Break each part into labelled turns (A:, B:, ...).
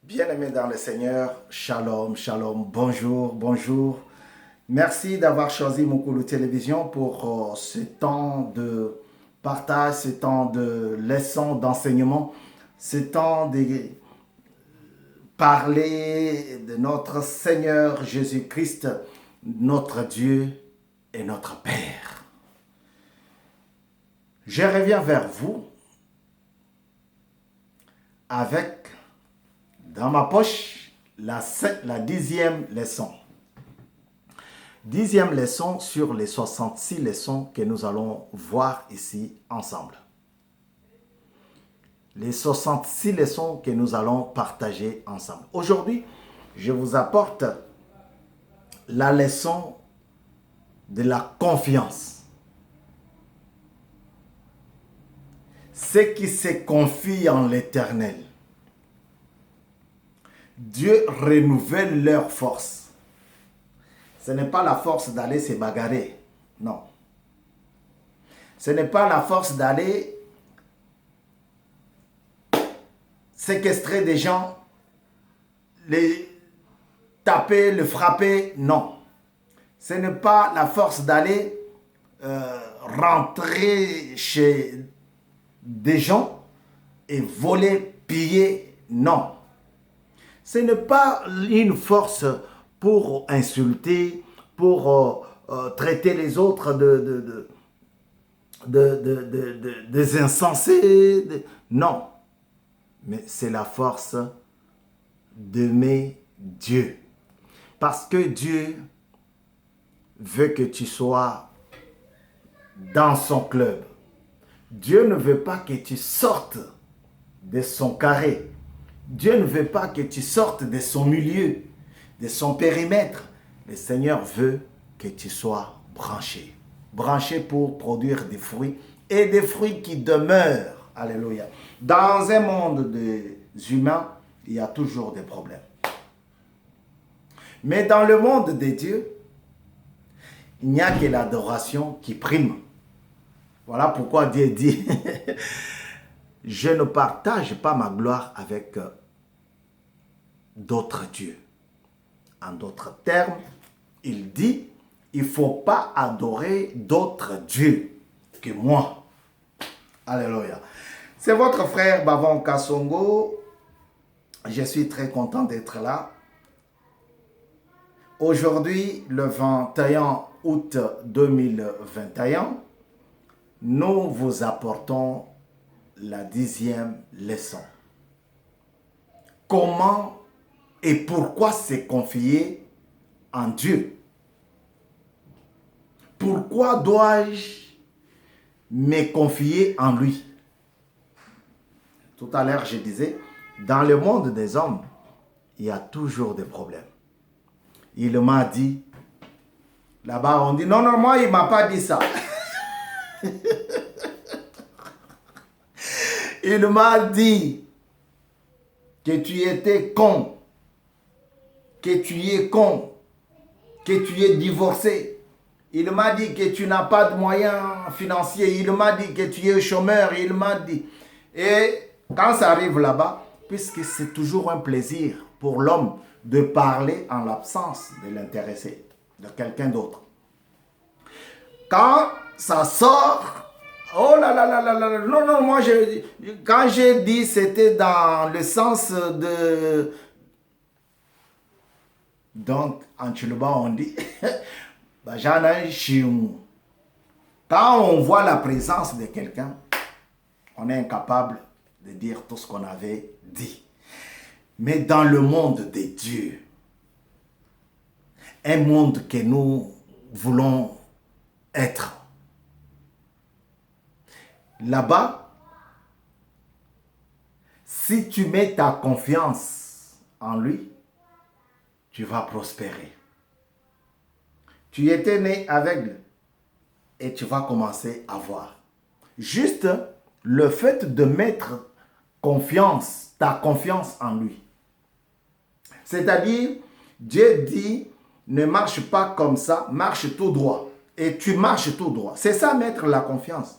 A: Bien-aimés dans le Seigneur, shalom, shalom, bonjour, bonjour. Merci d'avoir choisi Mukulu Télévision pour ce temps de partage, ce temps de leçon, d'enseignement, ce temps de parler de notre Seigneur Jésus-Christ, notre Dieu et notre Père. Je reviens vers vous avec dans ma poche la 10e leçon. 10e leçon sur les 66 leçons que nous allons voir ici ensemble. Les 66 leçons que nous allons partager ensemble. Aujourd'hui, je vous apporte la leçon de la confiance. Ceux qui se confient en l'Éternel, Dieu renouvelle leur force. Ce n'est pas la force d'aller se bagarrer, non. Ce n'est pas la force d'aller séquestrer des gens, les taper, les frapper, non. Ce n'est pas la force d'aller rentrer chez des gens et voler, piller, non. Ce n'est pas une force pour insulter, pour traiter les autres des insensés. Non. Mais c'est la force d'aimer Dieu. Parce que Dieu veut que tu sois dans son club. Dieu ne veut pas que tu sortes de son carré. Dieu ne veut pas que tu sortes de son milieu, de son périmètre. Le Seigneur veut que tu sois branché. Branché pour produire des fruits et des fruits qui demeurent. Alléluia. Dans un monde des humains, il y a toujours des problèmes. Mais dans le monde des dieux, il n'y a que l'adoration qui prime. Voilà pourquoi Dieu dit, je ne partage pas ma gloire avec d'autres dieux. En d'autres termes, il dit, il ne faut pas adorer d'autres dieux que moi. Alléluia. C'est votre frère Bavon Kassongo. Je suis très content d'être là. Aujourd'hui, le 21 août 2021, nous vous apportons la 10e leçon. Comment et pourquoi se confier en Dieu? Pourquoi dois-je me confier en lui? Tout à l'heure, je disais, dans le monde des hommes, il y a toujours des problèmes. Il m'a dit, là-bas on dit, non, non, moi il ne m'a pas dit ça. Il m'a dit que tu étais con, que tu es con, que tu es divorcé. Il m'a dit que tu n'as pas de moyens financiers. Il m'a dit que tu es chômeur. Il m'a dit. Et quand ça arrive là-bas, puisque c'est toujours un plaisir pour l'homme de parler en l'absence de l'intéressé, de quelqu'un d'autre. Quand ça sort, oh là là là là là, non, non, moi, quand j'ai dit, c'était dans le sens de... Donc, en Tchoulouba, on dit, quand on voit la présence de quelqu'un, on est incapable de dire tout ce qu'on avait dit. Mais dans le monde des dieux, un monde que nous voulons être, là-bas, si tu mets ta confiance en lui, tu vas prospérer. Tu étais né aveugle et tu vas commencer à voir. Juste le fait de mettre confiance, ta confiance en lui. C'est-à-dire, Dieu dit, ne marche pas comme ça, marche tout droit. Et tu marches tout droit. C'est ça, mettre la confiance.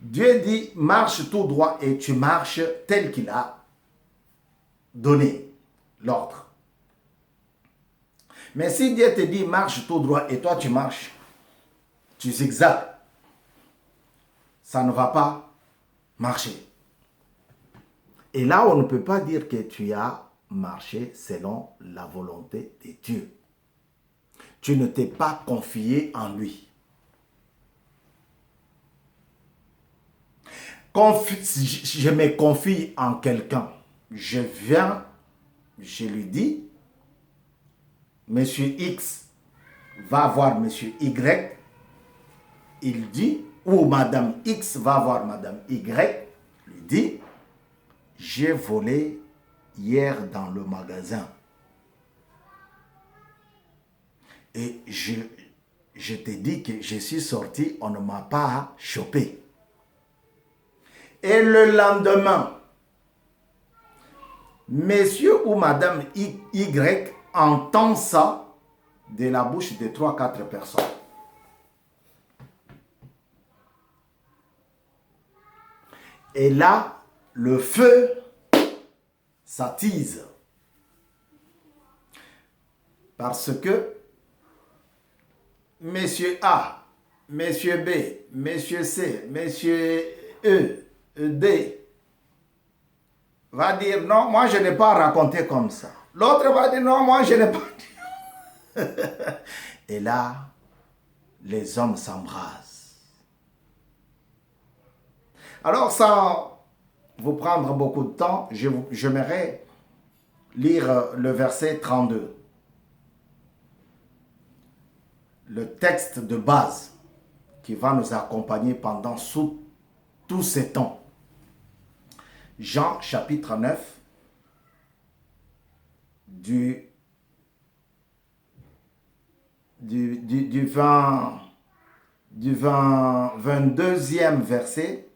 A: Dieu dit, marche tout droit et tu marches tel qu'il a donné l'ordre. Mais si Dieu te dit, marche tout droit et toi tu marches, tu zigzags, ça ne va pas marcher. Et là, on ne peut pas dire que tu as marché selon la volonté de Dieu. Tu ne t'es pas confié en lui. Je me confie en quelqu'un. Je viens, je lui dis, Monsieur X va voir Monsieur Y. Il dit, ou Madame X va voir Madame Y. Lui dit, j'ai volé hier dans le magasin. Et je te dis que je suis sorti, on ne m'a pas chopé. Et le lendemain, monsieur ou madame Y entend ça de la bouche de 3-4 personnes. Et là, le feu s'attise. Parce que monsieur A, monsieur B, monsieur C, monsieur E, D va dire non, moi je n'ai pas raconté comme ça. L'autre va dire non, moi je n'ai pas dit. Et là, les hommes s'embrassent. Alors, sans vous prendre beaucoup de temps, j'aimerais lire le verset 32. Le texte de base qui va nous accompagner pendant tous ces temps. Jean chapitre 9, du 22e verset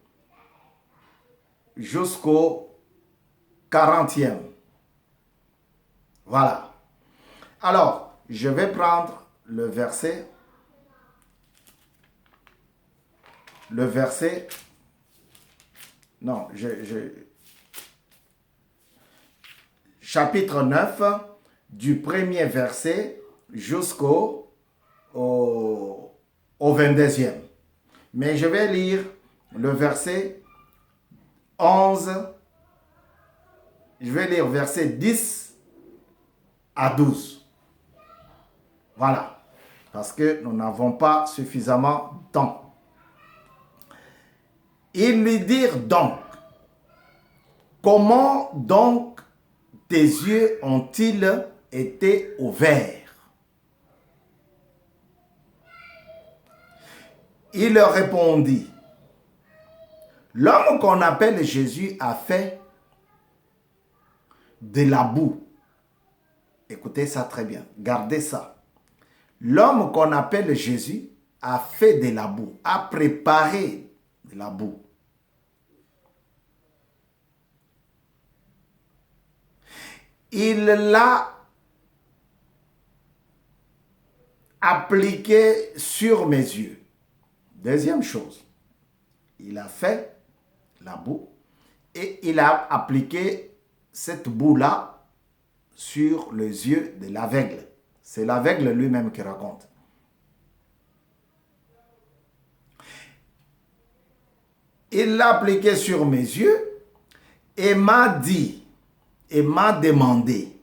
A: jusqu'au 40e. Voilà. Alors, je vais prendre le verset. Non, chapitre 9, du premier verset jusqu'au 22e. Mais je vais lire le verset 11. Je vais lire verset 10 à 12. Voilà. Parce que nous n'avons pas suffisamment de temps. Ils lui dirent donc, comment donc tes yeux ont-ils été ouverts? Il leur répondit, l'homme qu'on appelle Jésus a fait de la boue. Écoutez ça très bien, gardez ça. L'homme qu'on appelle Jésus a fait de la boue, a préparé de la boue. Il l'a appliqué sur mes yeux. Deuxième chose, il a fait la boue et il a appliqué cette boue-là sur les yeux de l'aveugle. C'est l'aveugle lui-même qui raconte. Il l'a appliqué sur mes yeux et m'a dit, et m'a demandé,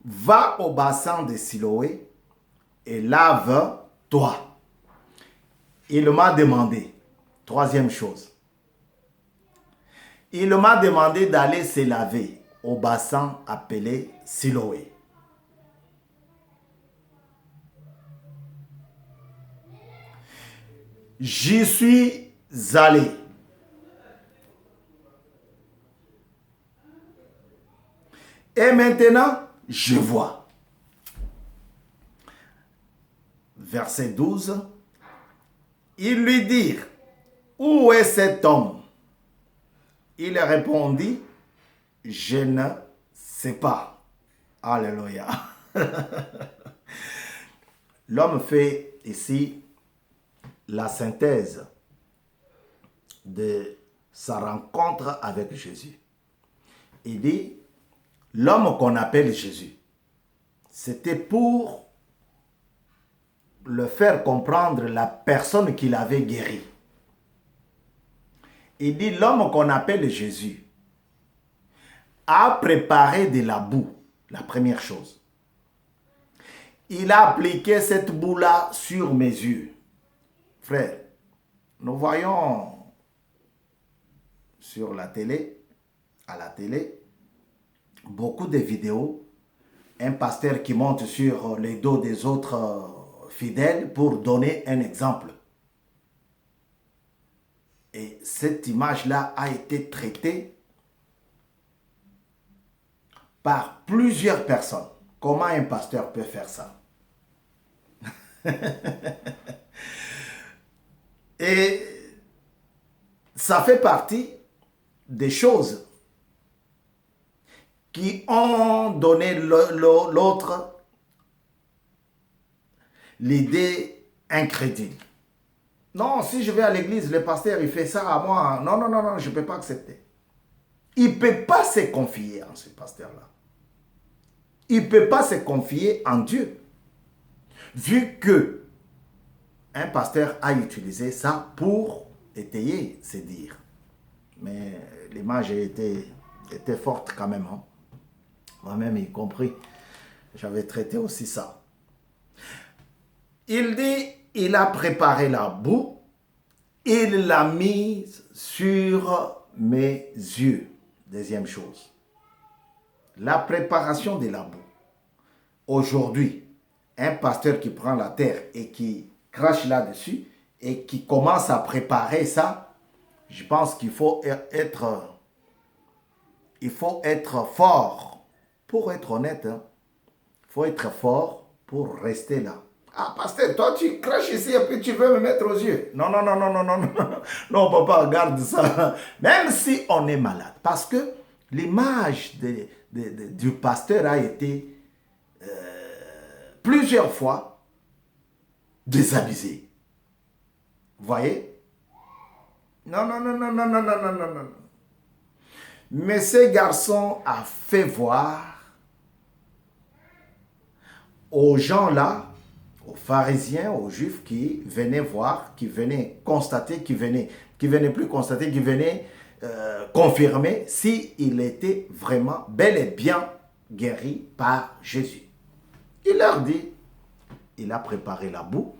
A: va au bassin de Siloé et lave-toi. Il m'a demandé, troisième chose, il m'a demandé d'aller se laver au bassin appelé Siloé. J'y suis allé. Et maintenant, je vois. Verset 12. Ils lui dirent, où est cet homme? Il répondit, je ne sais pas. Alléluia. L'homme fait ici la synthèse de sa rencontre avec Jésus. Il dit, l'homme qu'on appelle Jésus, c'était pour le faire comprendre la personne qu'il avait guérie. Il dit, l'homme qu'on appelle Jésus a préparé de la boue, la première chose. Il a appliqué cette boue-là sur mes yeux. Frère, nous voyons sur la télé, à la télé, beaucoup de vidéos, un pasteur qui monte sur les dos des autres fidèles pour donner un exemple. Et cette image-là a été traitée par plusieurs personnes. Comment un pasteur peut faire ça? Et ça fait partie des choses qui ont donné l'autre l'idée incrédule. Non, si je vais à l'église, le pasteur, il fait ça à moi. Non, non, non, non, je ne peux pas accepter. Il ne peut pas se confier en ce pasteur-là. Il ne peut pas se confier en Dieu. Vu que un pasteur a utilisé ça pour étayer ses dires. Mais l'image était forte quand même. Hein? Moi-même y compris. J'avais traité aussi ça. Il dit, il a préparé la boue, il l'a mise sur mes yeux. Deuxième chose. La préparation de la boue. Aujourd'hui, un pasteur qui prend la terre et qui crache là-dessus et qui commence à préparer ça, je pense qu'il faut être fort. Pour être honnête, hein, il faut être fort pour rester là. Ah, pasteur, toi tu craches ici et puis tu veux me mettre aux yeux. Non, non, non, non, non, non, non, non, papa, garde ça. Même si on est malade. Parce que l'image du pasteur a été plusieurs fois désabusée. Vous voyez? Non, non, non, non, non, non, non, non, non, non. Mais ce garçon a fait voir aux gens là, aux pharisiens, aux juifs qui venaient voir, qui venaient constater, qui venaient plus constater, qui venaient confirmer s'il était vraiment bel et bien guéri par Jésus. Il leur dit, il a préparé la boue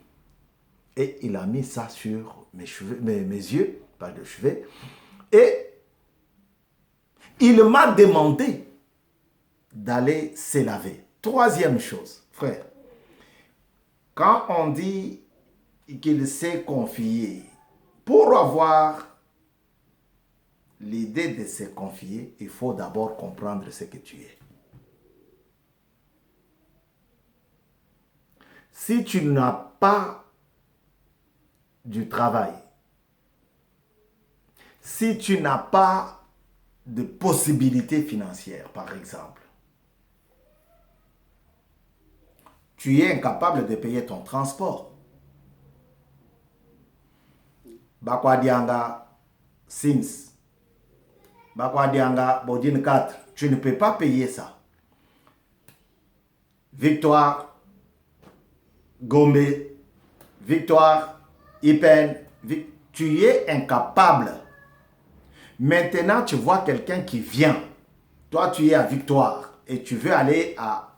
A: et il a mis ça sur mes cheveux, mes yeux, pas de cheveux, et il m'a demandé d'aller se laver. Troisième chose, frère, quand on dit qu'il s'est confié, pour avoir l'idée de se confier, il faut d'abord comprendre ce que tu es. Si tu n'as pas du travail, si tu n'as pas de possibilités financières, par exemple, tu es incapable de payer ton transport. Bakwadianga Sins, Bakwadianga Bodine 4, tu ne peux pas payer ça. Victoire, Gombe, Victoire, Ipen, tu es incapable. Maintenant, tu vois quelqu'un qui vient. Toi, tu es à Victoire et tu veux aller à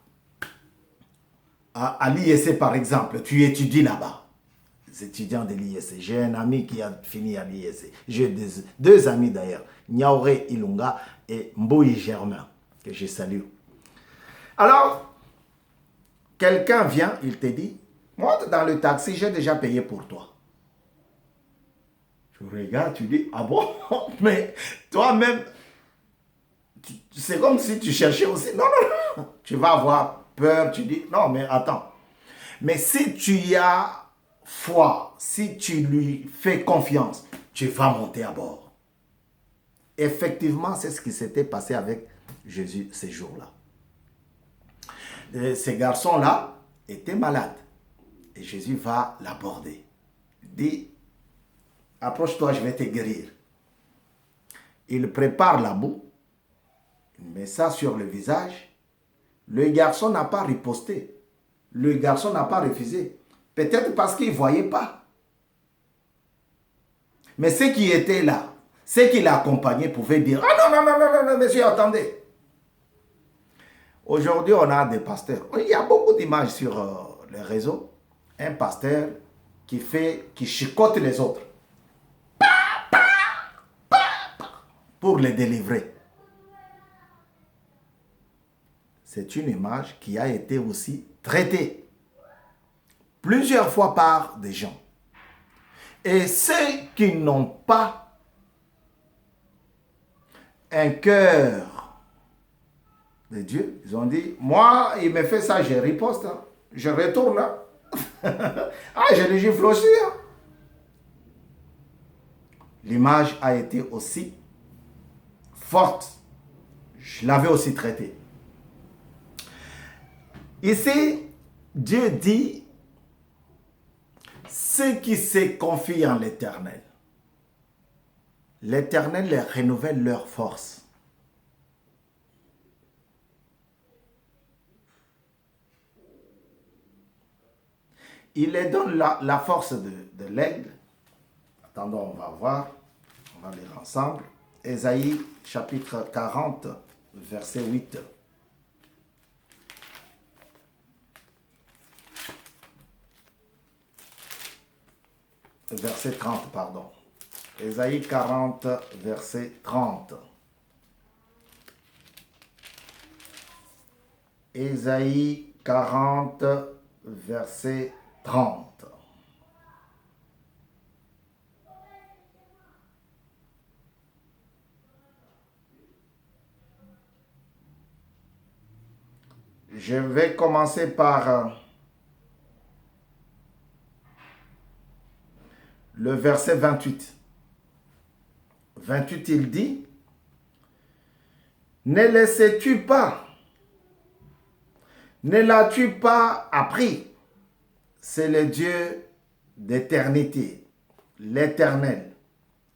A: l'ISC, par exemple. Tu étudies là-bas. Les étudiants de l'ISC. J'ai un ami qui a fini à l'ISC. J'ai deux amis d'ailleurs. Niaoré Ilunga et Mboui Germain, que je salue. Alors, quelqu'un vient, il te dit, monte dans le taxi, j'ai déjà payé pour toi. Tu regardes, tu dis, ah bon? Mais toi-même, c'est comme si tu cherchais aussi. Non, non, non. Tu vas avoir peur, tu dis, non, mais attends. Mais si tu y as foi, si tu lui fais confiance, tu vas monter à bord. Effectivement, c'est ce qui s'était passé avec Jésus ces jours-là. Ces garçons-là étaient malades. Et Jésus va l'aborder. Il dit, approche-toi, je vais te guérir. Il prépare la boue, il met ça sur le visage. Le garçon n'a pas riposté. Le garçon n'a pas refusé. Peut-être parce qu'il ne voyait pas. Mais ceux qui étaient là, ceux qui l'accompagnaient pouvaient dire, ah non, non, non, non, non, monsieur, attendez. Aujourd'hui, on a des pasteurs. Il y a beaucoup d'images sur les réseaux. Un pasteur qui chicote les autres pour les délivrer. C'est une image qui a été aussi traitée plusieurs fois par des gens. Et ceux qui n'ont pas un cœur de Dieu, ils ont dit, moi, il me fait ça, je riposte, hein. Je retourne. Hein. Ah, je le gifle aussi. Hein. L'image a été aussi forte. Je l'avais aussi traitée. Ici, Dieu dit, ceux qui se confient en l'Éternel, l'Éternel les renouvelle leur force. Il les donne la force de l'aigle. Attendons, on va voir. On va lire ensemble. Ésaïe chapitre 40, verset 8. Verset 30, pardon. Ésaïe 40, verset 30. Ésaïe 40, verset 30. Je vais commencer par le verset 28. 28, il dit, ne laissais-tu pas, ne l'as-tu pas appris? C'est le Dieu d'éternité, l'Éternel,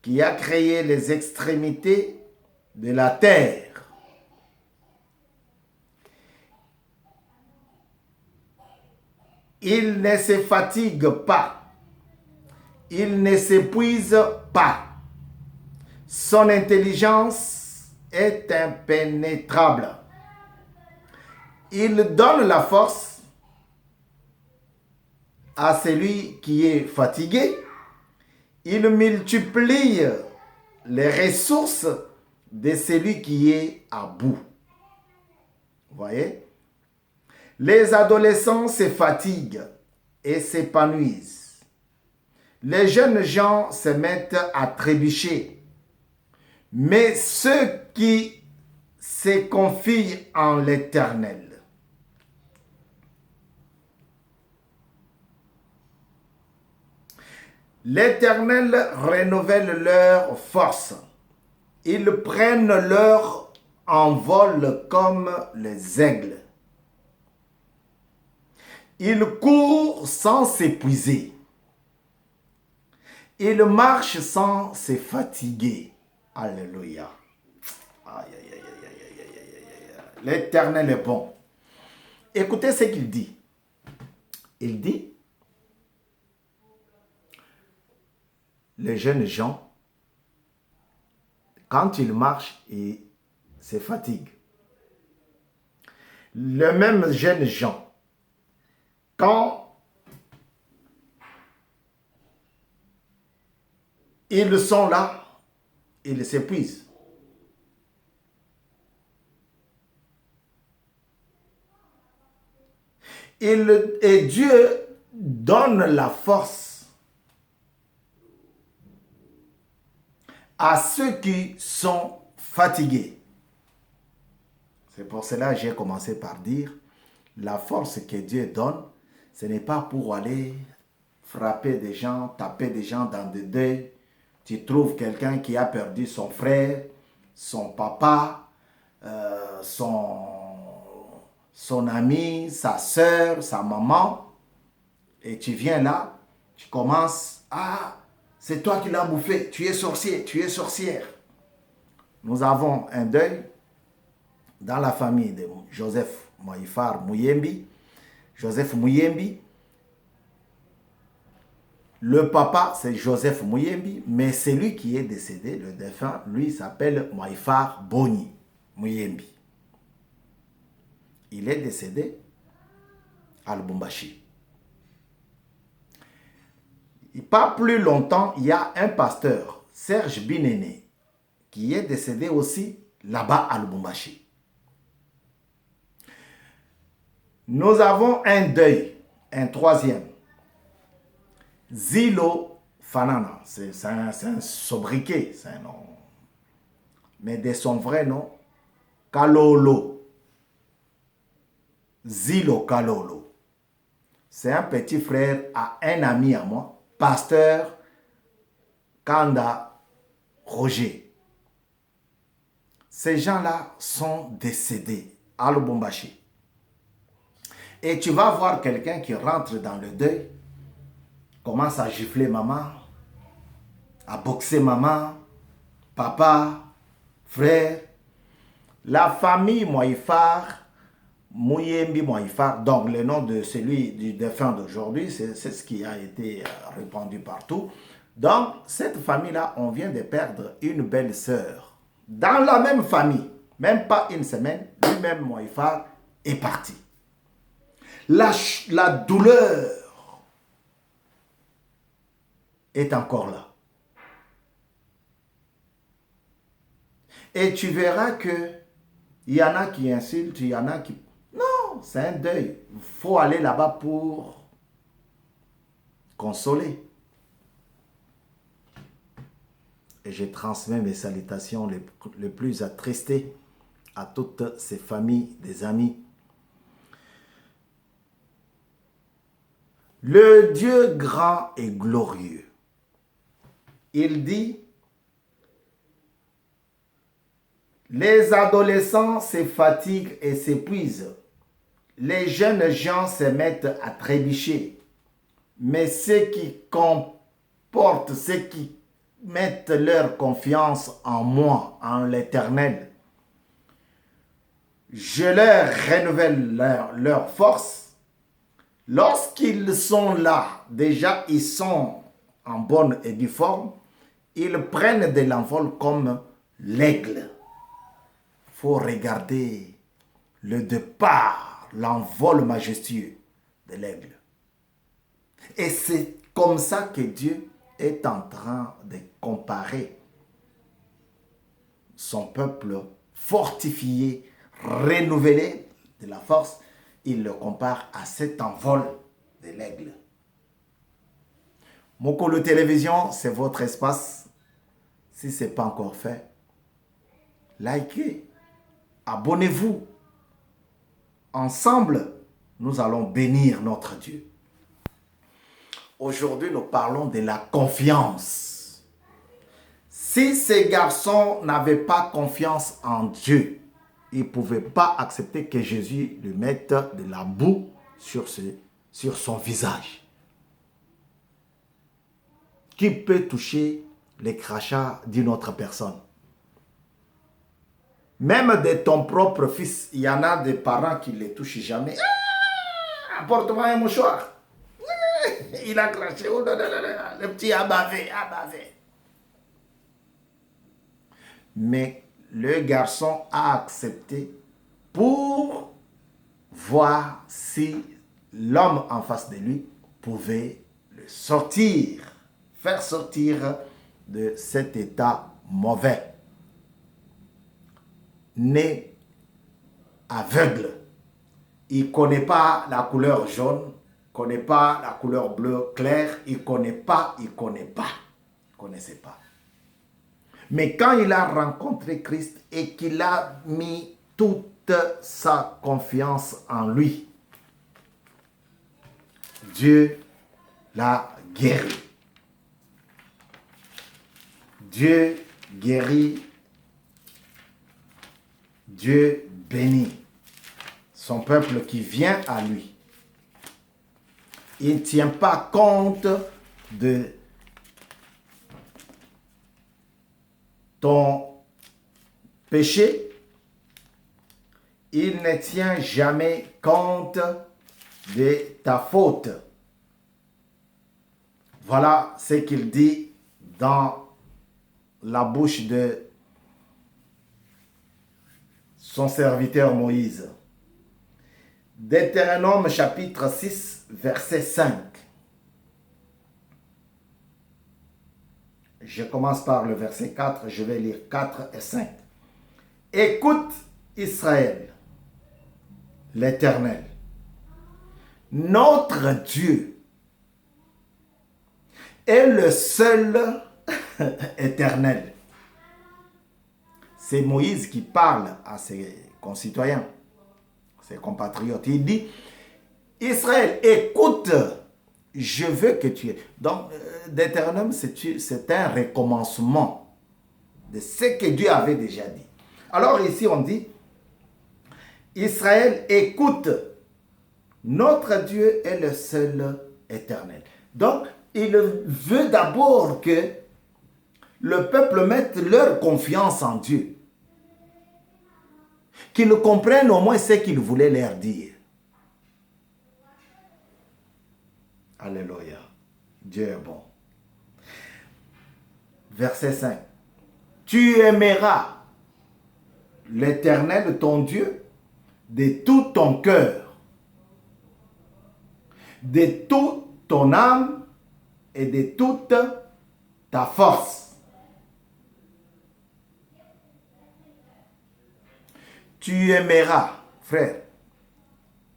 A: qui a créé les extrémités de la terre. Il ne se fatigue pas, il ne s'épuise pas. Son intelligence est impénétrable. Il donne la force à celui qui est fatigué. Il multiplie les ressources de celui qui est à bout. Vous voyez? Les adolescents se fatiguent et s'épanouissent. Les jeunes gens se mettent à trébucher. Mais ceux qui se confient en l'Éternel, l'Éternel renouvelle leur force. Ils prennent leur envol comme les aigles. Ils courent sans s'épuiser. Ils marchent sans se fatiguer. Alléluia. Aïe, aïe, aïe, aïe, aïe, aïe, aïe, aïe. L'Éternel est bon. Écoutez ce qu'il dit. Il dit, les jeunes gens, quand ils marchent, ils se fatiguent. Les mêmes jeunes gens, quand ils sont là, ils s'épuisent. Et Dieu donne la force à ceux qui sont fatigués. C'est pour cela que j'ai commencé par dire, la force que Dieu donne, ce n'est pas pour aller frapper des gens, taper des gens dans des deuils. Tu trouves quelqu'un qui a perdu son frère, son papa, son ami, sa soeur, sa maman. Et tu viens là, tu commences, ah, c'est toi qui l'as bouffé, tu es sorcier, tu es sorcière. nous avons un deuil dans la famille de Joseph Moïfar Mouyembi. Joseph Mouyembi, le papa c'est Joseph Mouyembi, mais celui qui est décédé, le défunt, lui s'appelle Moïfar Boni Mouyembi. Il est décédé à Lubumbashi. Pas plus longtemps, il y a un pasteur, Serge Binene, qui est décédé aussi là-bas à Lubumbashi. Nous avons un deuil, un troisième. Zilo Fanana, c'est un sobriquet, c'est un nom. Mais de son vrai nom, Kalolo. Zilo Kalolo. C'est un petit frère à un ami à moi, pasteur Kanda Roger. Ces gens-là sont décédés à Lubumbashi. Et tu vas voir quelqu'un qui rentre dans le deuil, commence à gifler maman, à boxer maman, papa, frère. La famille Moïfar, Mouyembi Moïfar, donc le nom de celui du défunt d'aujourd'hui, c'est ce qui a été répandu partout. Donc, cette famille-là, on vient de perdre une belle sœur. Dans la même famille, même pas une semaine, lui-même Moïfar est parti. La douleur est encore là. Et tu verras que il y en a qui insultent, il y en a qui... Non, c'est un deuil. Il faut aller là-bas pour consoler. Et je transmets mes salutations les plus attristées à toutes ces familles, des amis. Le Dieu grand et glorieux, il dit, les adolescents se fatiguent et s'épuisent. Les jeunes gens se mettent à trébucher. Mais ceux qui comportent, ceux qui mettent leur confiance en moi, en l'Éternel, je leur renouvelle leur force. Lorsqu'ils sont là, déjà ils sont en bonne et due forme, ils prennent de l'envol comme l'aigle. Il faut regarder le départ, l'envol majestueux de l'aigle. Et c'est comme ça que Dieu est en train de comparer son peuple fortifié, renouvelé de la force. Il le compare à cet envol de l'aigle. Mokolo Télévision, c'est votre espace. Si ce n'est pas encore fait, likez, abonnez-vous. Ensemble, nous allons bénir notre Dieu. Aujourd'hui, nous parlons de la confiance. Si ces garçons n'avaient pas confiance en Dieu, ils ne pouvaient pas accepter que Jésus lui mette de la boue sur son visage. Qui peut toucher les crachats d'une autre personne? Même de ton propre fils, il y en a des parents qui ne les touchent jamais. Ah, apporte-moi un mouchoir. Il a craché. Oh, le petit a bavé, a bavé. Mais le garçon a accepté pour voir si l'homme en face de lui pouvait le sortir, faire sortir de cet état mauvais. Né aveugle, il ne connaît pas la couleur jaune, il ne connaît pas la couleur bleue claire, il ne connaissait pas. Mais quand il a rencontré Christ et qu'il a mis toute sa confiance en lui, Dieu l'a guéri. Dieu guérit, Dieu bénit son peuple qui vient à lui. Il ne tient pas compte de ton péché, il ne tient jamais compte de ta faute. Voilà ce qu'il dit dans la bouche de son serviteur Moïse. Deutéronome chapitre 6, verset 5. Je commence par le verset 4, je vais lire 4 et 5. Écoute Israël, l'Éternel, notre Dieu est le seul éternel. C'est Moïse qui parle à ses concitoyens, ses compatriotes. Il dit, Israël, écoute, je veux que tu aies. Donc, Deutéronome, c'est un recommencement de ce que Dieu avait déjà dit. Alors ici, on dit, Israël, écoute, notre Dieu est le seul éternel. Donc, il veut d'abord que le peuple mette leur confiance en Dieu. Qu'ils comprennent au moins ce qu'il voulait leur dire. Alléluia. Dieu est bon. Verset 5. Tu aimeras l'Éternel, ton Dieu, de tout ton cœur, de toute ton âme et de toute ta force. Tu aimeras, frère.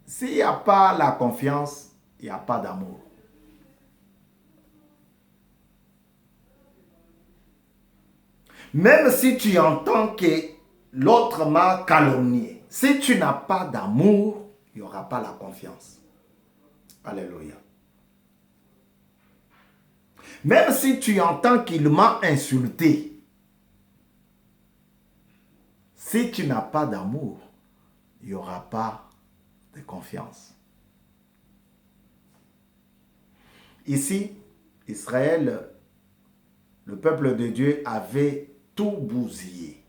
A: S'il n'y a pas la confiance, il n'y a pas d'amour. Même si tu entends que l'autre m'a calomnié, si tu n'as pas d'amour, il n'y aura pas la confiance. Alléluia. Même si tu entends qu'il m'a insulté, si tu n'as pas d'amour, il n'y aura pas de confiance. Ici, Israël, le peuple de Dieu avait tout bousillé.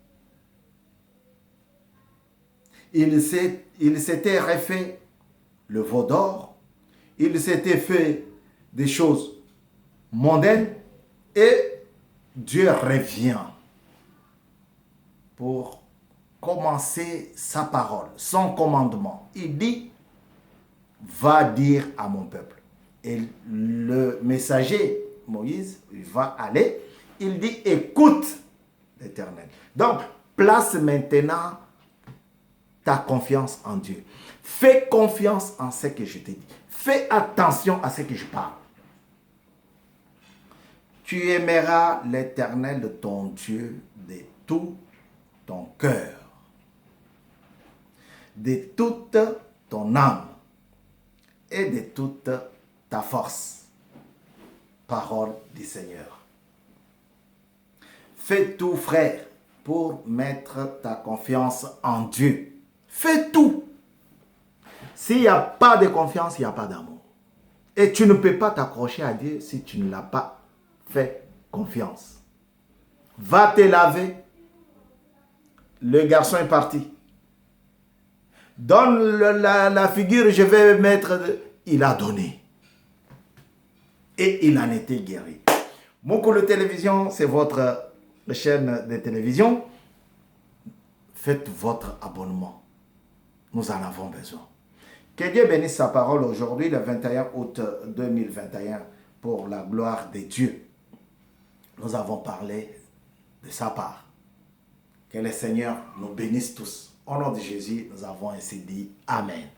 A: Il s'était refait le veau d'or, il s'était fait des choses mondaines et Dieu revient pour commencer sa parole, son commandement. Il dit, va dire à mon peuple. Et le messager, Moïse, il va aller, il dit, écoute l'Éternel. Donc, place maintenant ta confiance en Dieu. Fais confiance en ce que je te dis. Fais attention à ce que je parle. Tu aimeras l'Éternel, ton Dieu, de tout ton cœur, de toute ton âme et de toute ta force. Parole du Seigneur. Fais tout, frère, pour mettre ta confiance en Dieu. Fais tout. S'il n'y a pas de confiance, il n'y a pas d'amour. Et tu ne peux pas t'accrocher à Dieu si tu ne l'as pas fait confiance. Va te laver. Le garçon est parti. Donne la figure, je vais mettre... Il a donné. Et il en était guéri. Mokolo Télévision, c'est votre chaîne de télévision. Faites votre abonnement. Nous en avons besoin. Que Dieu bénisse sa parole aujourd'hui, le 21 août 2021, pour la gloire de Dieu. Nous avons parlé de sa part. Que le Seigneur nous bénisse tous. Au nom de Jésus, nous avons ainsi dit Amen.